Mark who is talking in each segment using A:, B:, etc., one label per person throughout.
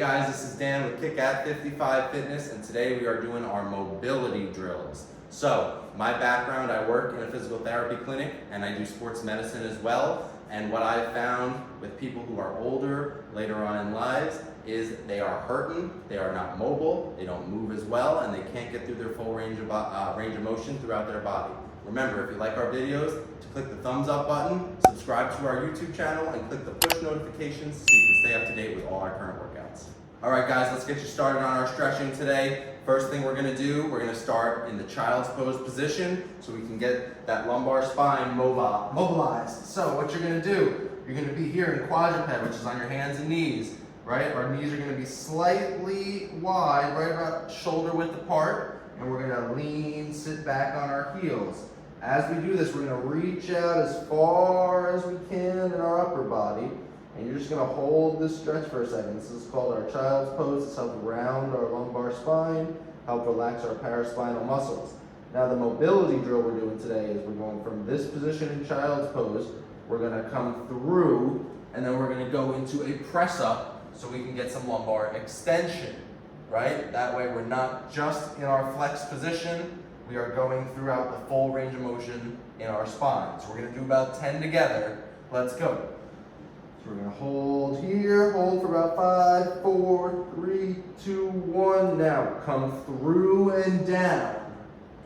A: guys, this is Dan with Kick at 55 Fitness, and today we are doing our mobility drills. So, my background, I work in a physical therapy clinic and I do sports medicine as well. And what I've found with people who are older, later on in lives, is they are hurting, they are not mobile, they don't move as well, and they can't get through their full range of motion throughout their body. Remember, if you like our videos, to click the thumbs up button, subscribe to our YouTube channel, and click the push notifications so you can stay up to date with all our current workouts. All right, guys, let's get you started on our stretching today. First thing we're gonna do, we're gonna start in the child's pose position so we can get that lumbar spine mobilized. So what you're gonna do, you're gonna be here in quadruped, which is on your hands and knees, right? Our knees are gonna be slightly wide, right about shoulder width apart, and we're gonna lean, sit back on our heels. As we do this, we're gonna reach out as far as we can in our upper body, and you're just gonna hold this stretch for a second. This is called our child's pose. It's helped round our lumbar spine, help relax our paraspinal muscles. Now the mobility drill we're doing today is we're going from this position in child's pose, we're gonna come through, and then we're gonna go into a press up so we can get some lumbar extension, right? That way we're not just in our flex position, we are going throughout the full range of motion in our spine. So we're gonna do about 10 together. Let's go. So we're gonna hold here, hold for about 5, 4, 3, 2, 1. Now come through and down.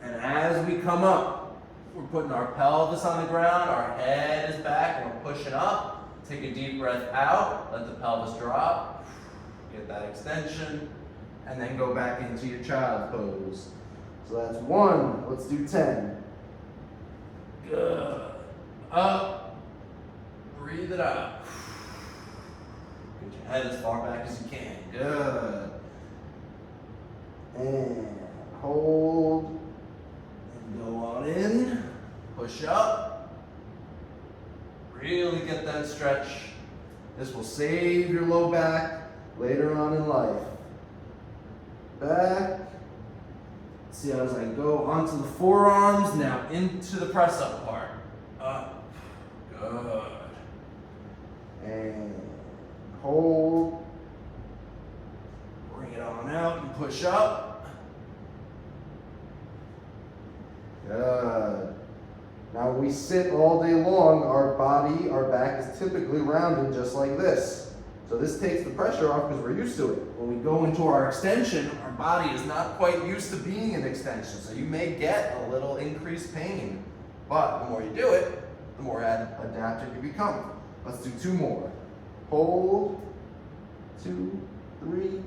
A: And as we come up, we're putting our pelvis on the ground, our head is back, and we're pushing up. Take a deep breath out, let the pelvis drop, get that extension, and then go back into your child's pose. So that's 1, let's do 10. Good. Up, breathe it out. Get your head as far back as you can. Good. And hold, and go on in, push up. Really get that stretch. This will save your low back later on in life. Back. See as I go onto the forearms, now into the press up part. Up. Good. And hold. Bring it on out and push up. Good. Now when we sit all day long, our body, our back is typically rounded just like this. So this takes the pressure off because we're used to it. When we go into our extension, our body is not quite used to being in extension. So you may get a little increased pain. But the more you do it, the more adapted you become. Let's do 2 more. Hold. 2, 3,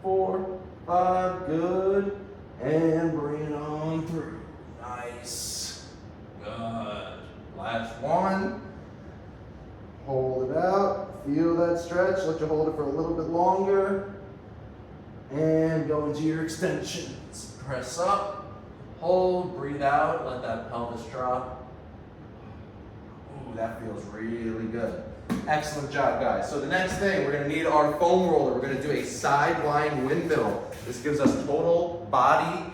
A: 4, 5. Good. And bring it on through. Nice. Good. Last one. Hold it out. Feel that stretch. Let you hold it for a little bit longer. And go into your extensions. Press up. Hold. Breathe out. Let that pelvis drop. Ooh, that feels really good. Excellent job, guys. So the next thing, we're going to need our foam roller. We're going to do a sideline windmill. This gives us total body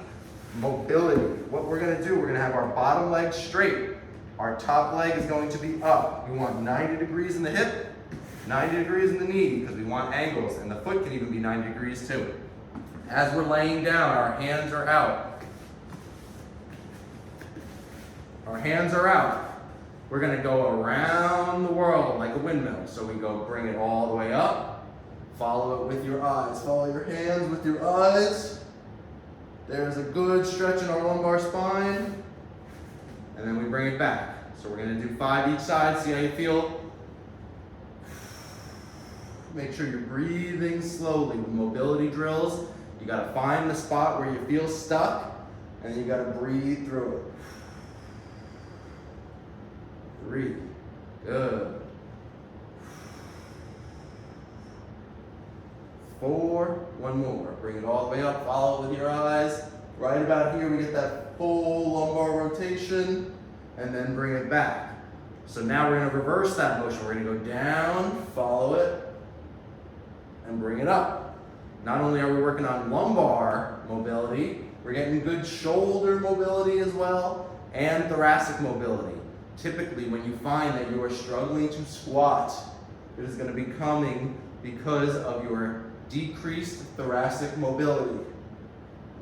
A: mobility. What we're going to do, we're going to have our bottom leg straight. Our top leg is going to be up. We want 90 degrees in the hip, 90 degrees in the knee, because we want angles, and the foot can even be 90 degrees too. As we're laying down, our hands are out. Our hands are out. We're gonna go around the world like a windmill. So we go bring it all the way up, follow it with your eyes. Follow your hands with your eyes. There's a good stretch in our lumbar spine. And then we bring it back. So we're gonna do 5 each side, see how you feel? Make sure you're breathing slowly. With mobility drills, you gotta find the spot where you feel stuck, and then you gotta breathe through it. 3, good. 4, 1 more. Bring it all the way up, follow it with your eyes. Right about here, we get that full lumbar rotation, and then bring it back. So now we're gonna reverse that motion. We're gonna go down, follow it, and bring it up. Not only are we working on lumbar mobility, we're getting good shoulder mobility as well, and thoracic mobility. Typically, when you find that you are struggling to squat, it is going to be coming because of your decreased thoracic mobility.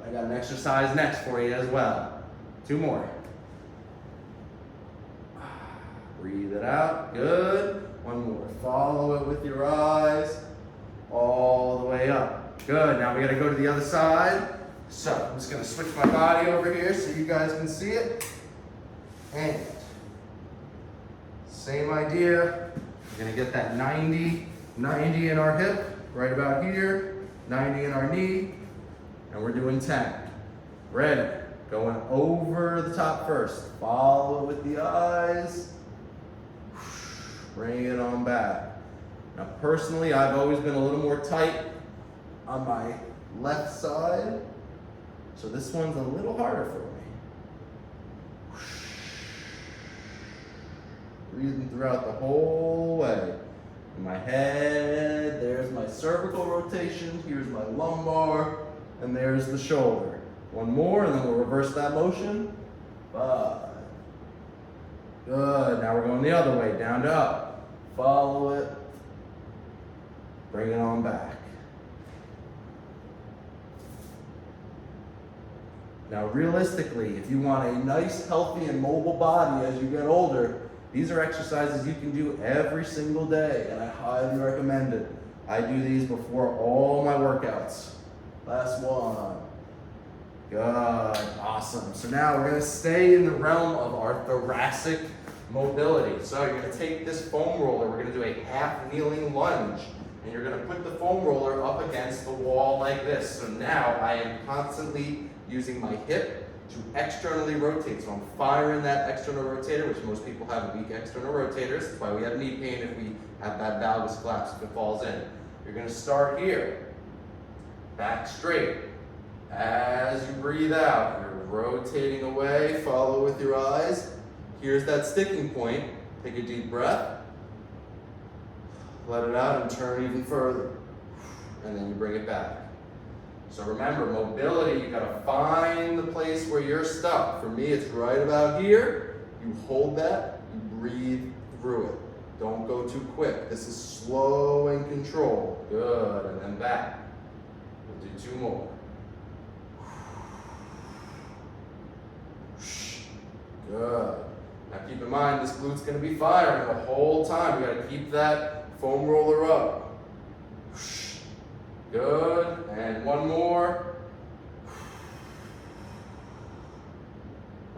A: I got an exercise next for you as well. 2 more. Breathe it out, good. 1 more, follow it with your eyes, all the way up. Good, now we gotta go to the other side. So, I'm just gonna switch my body over here so you guys can see it. And, same idea, we're gonna get that 90 in our hip, right about here, 90 in our knee, and we're doing 10. Ready, going over the top first. Follow it with the eyes, bring it on back. Now personally, I've always been a little more tight on my left side, so this one's a little harder for me. Breathing throughout the whole way. In my head, there's my cervical rotation, here's my lumbar, and there's the shoulder. 1 more, and then we'll reverse that motion. 5. Good, now we're going the other way, down to up. Follow it, bring it on back. Now realistically, if you want a nice, healthy, and mobile body as you get older, these are exercises you can do every single day, and I highly recommend it. I do these before all my workouts. Last one. Good, awesome. So now we're gonna stay in the realm of our thoracic mobility. So you're gonna take this foam roller, we're gonna do a half kneeling lunge, and you're gonna put the foam roller up against the wall like this. So now I am constantly using my hip to externally rotate. So I'm firing that external rotator, which most people have weak external rotators. That's why we have knee pain if we have that valgus collapse if it falls in. You're gonna start here, back straight. As you breathe out, you're rotating away, follow with your eyes. Here's that sticking point. Take a deep breath. Let it out and turn even further. And then you bring it back. So remember, mobility, you gotta find the place where you're stuck. For me, it's right about here. You hold that, you breathe through it. Don't go too quick. This is slow and controlled. Good, and then back. We'll do 2 more. Good. Now keep in mind, this glute's gonna be firing the whole time. You gotta keep that foam roller up. Good, and 1 more.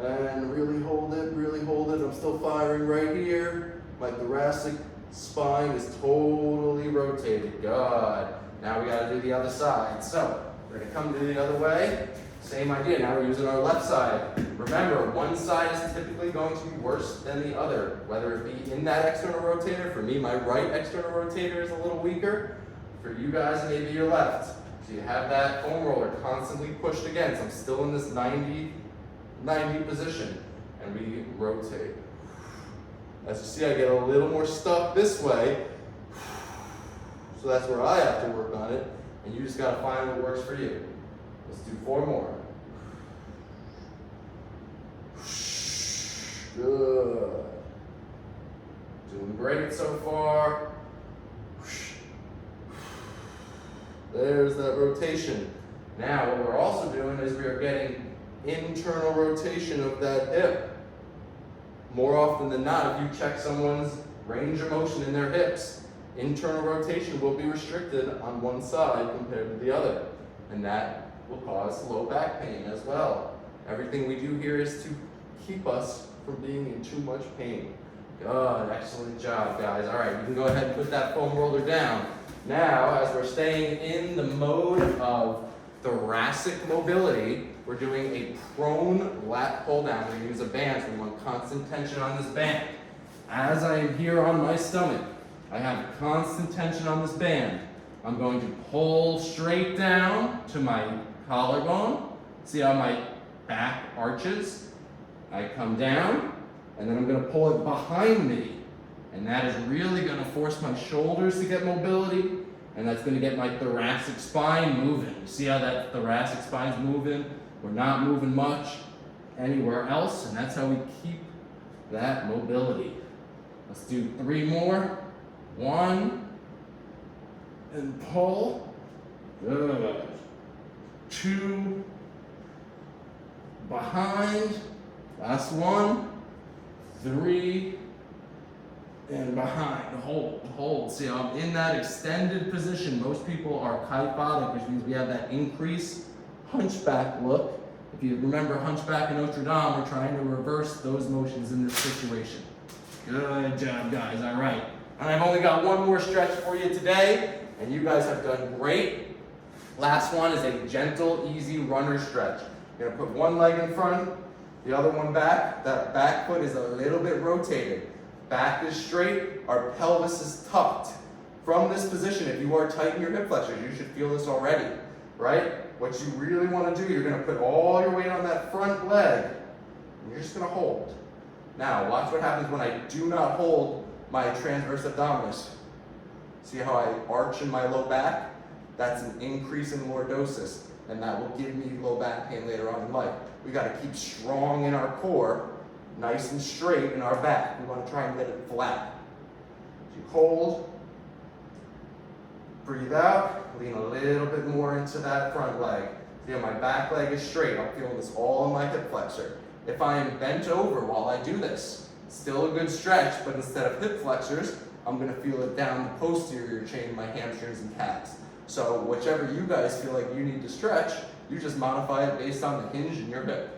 A: And really hold it, really hold it. I'm still firing right here. My thoracic spine is totally rotated. Good. Now we gotta do the other side. So, we're gonna come to the other way. Same idea, now we're using our left side. Remember, one side is typically going to be worse than the other, whether it be in that external rotator. For me, my right external rotator is a little weaker. For you guys, maybe your left. So you have that foam roller constantly pushed against. I'm still in this 90 position, and we rotate. As you see, I get a little more stuck this way, so that's where I have to work on it, and you just gotta find what works for you. Let's do 4 more. Good. Doing great so far. There's that rotation. Now, what we're also doing is we are getting internal rotation of that hip. More often than not, if you check someone's range of motion in their hips, internal rotation will be restricted on one side compared to the other. And that will cause low back pain as well. Everything we do here is to keep us from being in too much pain. Good, excellent job, guys. All right, you can go ahead and put that foam roller down. Now, as we're staying in the mode of thoracic mobility, we're doing a prone lat pull down. We're going to use a band, so we want constant tension on this band. As I am here on my stomach, I have constant tension on this band. I'm going to pull straight down to my collarbone. See how my back arches? I come down, and then I'm going to pull it behind me. And that is really going to force my shoulders to get mobility, and that's going to get my thoracic spine moving. You see how that thoracic spine's moving? We're not moving much anywhere else, and that's how we keep that mobility. Let's do 3 more. 1, and pull,
B: Good. 2, behind, last one, 3, and behind, hold. See, I'm in that extended position. Most people are kyphotic, which means we have that increased hunchback look. If you remember Hunchback in Notre Dame, we're trying to reverse those motions in this situation. Good job, guys, all right. And I've only got one more stretch for you today, and you guys have done great. Last one is a gentle, easy runner stretch. You're gonna put one leg in front, the other one back. That back foot is a little bit rotated. Back is straight, our pelvis is tucked. From this position, if you are tight in your hip flexors, you should feel this already, right? What you really wanna do, you're gonna put all your weight on that front leg, and you're just gonna hold. Now, watch what happens when I do not hold my transverse abdominis. See how I arch in my low back? That's an increase in lordosis, and that will give me low back pain later on in life. We gotta keep strong in our core, nice and straight in our back. We wanna try and get it flat. So you hold, breathe out, lean a little bit more into that front leg. See how my back leg is straight. I'm feeling this all in my hip flexor. If I am bent over while I do this, still a good stretch, but instead of hip flexors, I'm gonna feel it down the posterior chain, my hamstrings and calves. So whichever you guys feel like you need to stretch, you just modify it based on the hinge in your hip.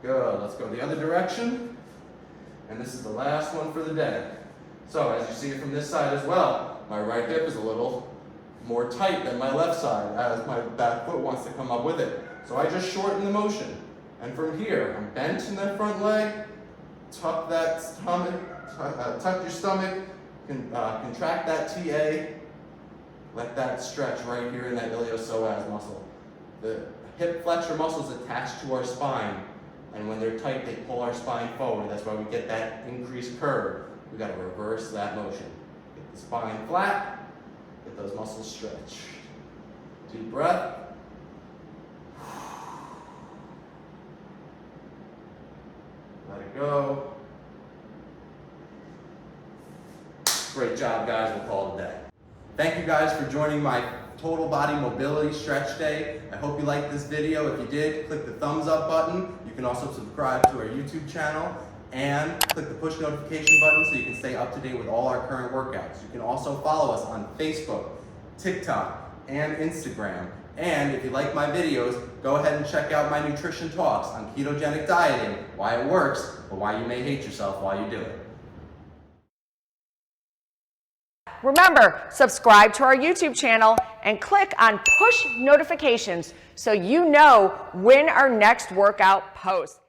B: Good, let's go the other direction. And this is the last one for the day. So as you see it from this side as well, my right hip is a little more tight than my left side as my back foot wants to come up with it. So I just shorten the motion. And from here, I'm bent in that front leg, tuck that stomach, tuck your stomach, contract that TA, let that stretch right here in that iliopsoas muscle. The hip flexor muscles attached to our spine, and when they're tight, they pull our spine forward. That's why we get that increased curve. We gotta reverse that motion. Get the spine flat, get those muscles stretched. Deep breath. Let it go. Great job, guys. We'll call it a day. Thank you guys for joining my total body mobility stretch day. I hope you liked this video. If you did, click the thumbs up button. You can also subscribe to our YouTube channel and click the push notification button so you can stay up to date with all our current workouts. You can also follow us on Facebook, TikTok, and Instagram. And if you like my videos, go ahead and check out my nutrition talks on ketogenic dieting, why it works, but why you may hate yourself while you do it.
C: Remember, subscribe to our YouTube channel and click on push notifications so you know when our next workout posts.